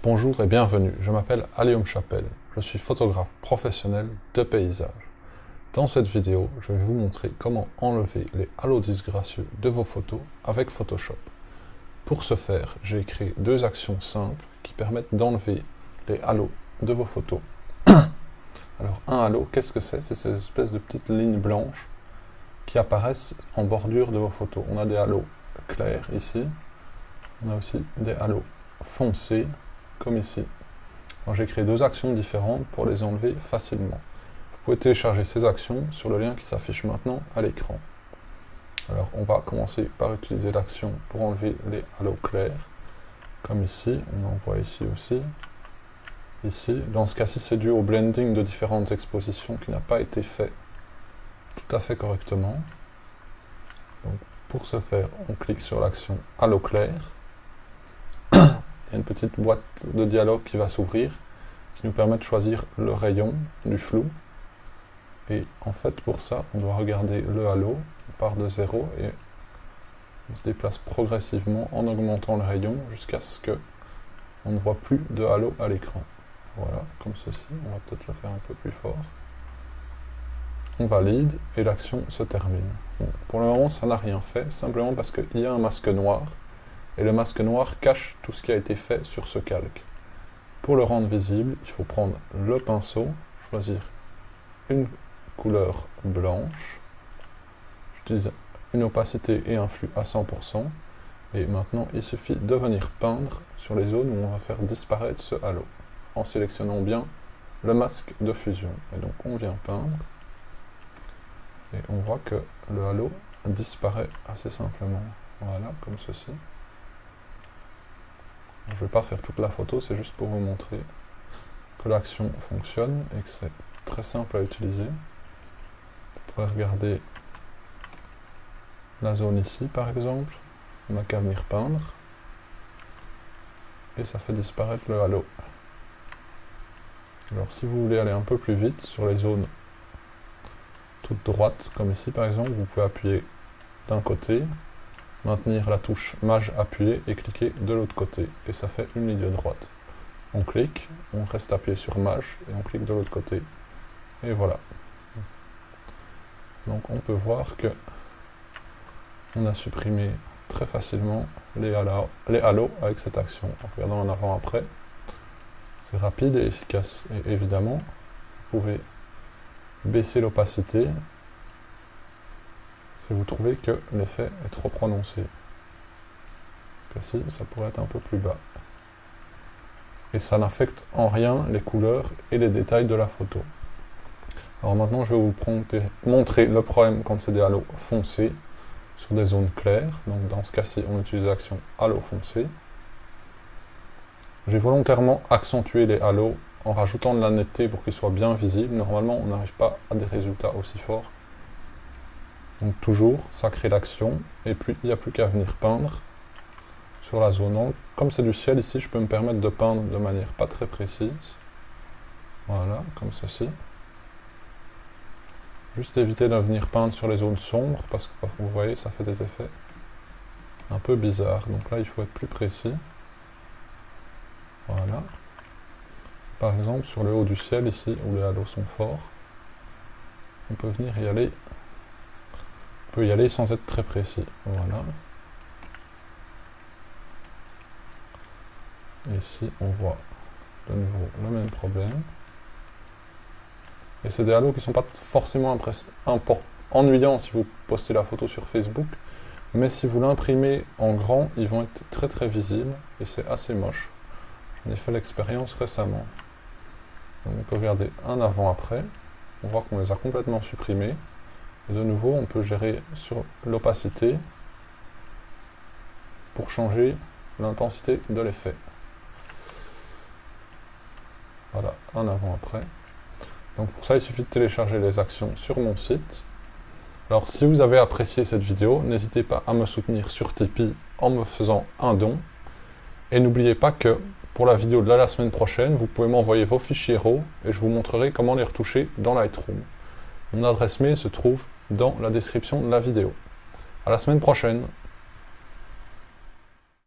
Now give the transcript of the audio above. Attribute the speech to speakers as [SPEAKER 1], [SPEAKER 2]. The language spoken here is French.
[SPEAKER 1] Bonjour et bienvenue, je m'appelle Alioum Chapelle, je suis photographe professionnel de paysage. Dans cette vidéo, je vais vous montrer comment enlever les halos disgracieux de vos photos avec Photoshop. Pour ce faire, j'ai créé deux actions simples qui permettent d'enlever les halos de vos photos. Alors un halo, qu'est-ce que c'est? C'est ces espèces de petites lignes blanches qui apparaissent en bordure de vos photos. On a des halos clairs ici, on a aussi des halos foncés, comme ici. J'ai créé deux actions différentes pour les enlever facilement. Vous pouvez télécharger ces actions sur le lien qui s'affiche maintenant à l'écran. Alors on va commencer par utiliser l'action pour enlever les halos clairs, comme ici, on en voit ici aussi. Ici, dans ce cas-ci, c'est dû au blending de différentes expositions qui n'a pas été fait tout à fait correctement. Donc, pour ce faire, on clique sur l'action halo clair. Il y a une petite boîte de dialogue qui va s'ouvrir, qui nous permet de choisir le rayon du flou. Et en fait, pour ça, on doit regarder le halo, on part de 0 et on se déplace progressivement en augmentant le rayon jusqu'à ce que on ne voit plus de halo à l'écran. Voilà, comme ceci. On va peut-être le faire un peu plus fort. On valide et l'action se termine. Bon, pour le moment, ça n'a rien fait, simplement parce qu'il y a un masque noir. Et le masque noir cache tout ce qui a été fait sur ce calque. Pour le rendre visible, il faut prendre le pinceau, choisir une couleur blanche. J'utilise une opacité et un flux à 100%. Et maintenant, il suffit de venir peindre sur les zones où on va faire disparaître ce halo, en sélectionnant bien le masque de fusion. Et donc on vient peindre, et on voit que le halo disparaît assez simplement. Voilà, comme ceci. Je ne vais pas faire toute la photo, c'est juste pour vous montrer que l'action fonctionne et que c'est très simple à utiliser. Vous pourrez regarder la zone ici par exemple, on n'a qu'à venir peindre, et ça fait disparaître le halo. Alors si vous voulez aller un peu plus vite sur les zones toutes droites, comme ici par exemple, vous pouvez appuyer d'un côté, maintenir la touche Maj appuyée et cliquer de l'autre côté, et ça fait une ligne droite. On clique, on reste appuyé sur Maj et on clique de l'autre côté, et voilà. Donc on peut voir que on a supprimé très facilement les halos avec cette action. En regardant en avant-après, c'est rapide et efficace. Et évidemment, vous pouvez baisser l'opacité si vous trouvez que l'effet est trop prononcé. Ici, ça pourrait être un peu plus bas. Et ça n'affecte en rien les couleurs et les détails de la photo. Alors maintenant, je vais vous montrer le problème quand c'est des halos foncés sur des zones claires. Donc dans ce cas-ci, on utilise l'action halo foncé. J'ai volontairement accentué les halos en rajoutant de la netteté pour qu'ils soient bien visibles. Normalement, on n'arrive pas à des résultats aussi forts. Donc toujours, ça crée l'action, et puis il n'y a plus qu'à venir peindre sur la zone. Donc, comme c'est du ciel ici, je peux me permettre de peindre de manière pas très précise. Voilà, comme ceci. Juste éviter de venir peindre sur les zones sombres, parce que vous voyez, ça fait des effets un peu bizarres. Donc là, il faut être plus précis. Voilà. Par exemple, sur le haut du ciel, ici, où les halos sont forts, on peut venir y aller. On peut y aller sans être très précis. Voilà. Et ici, on voit de nouveau le même problème. Et c'est des halos qui ne sont pas forcément ennuyants si vous postez la photo sur Facebook, mais si vous l'imprimez en grand, ils vont être très très visibles, et c'est assez moche. J'en ai fait l'expérience récemment. Donc on peut regarder un avant-après, on voit qu'on les a complètement supprimés, et de nouveau on peut gérer sur l'opacité pour changer l'intensité de l'effet. Voilà, un avant-après. Donc pour ça, il suffit de télécharger les actions sur mon site. Alors si vous avez apprécié cette vidéo, n'hésitez pas à me soutenir sur Tipeee en me faisant un don. Et n'oubliez pas que pour la vidéo de la semaine prochaine, vous pouvez m'envoyer vos fichiers RAW et je vous montrerai comment les retoucher dans Lightroom. Mon adresse mail se trouve dans la description de la vidéo. À la semaine prochaine.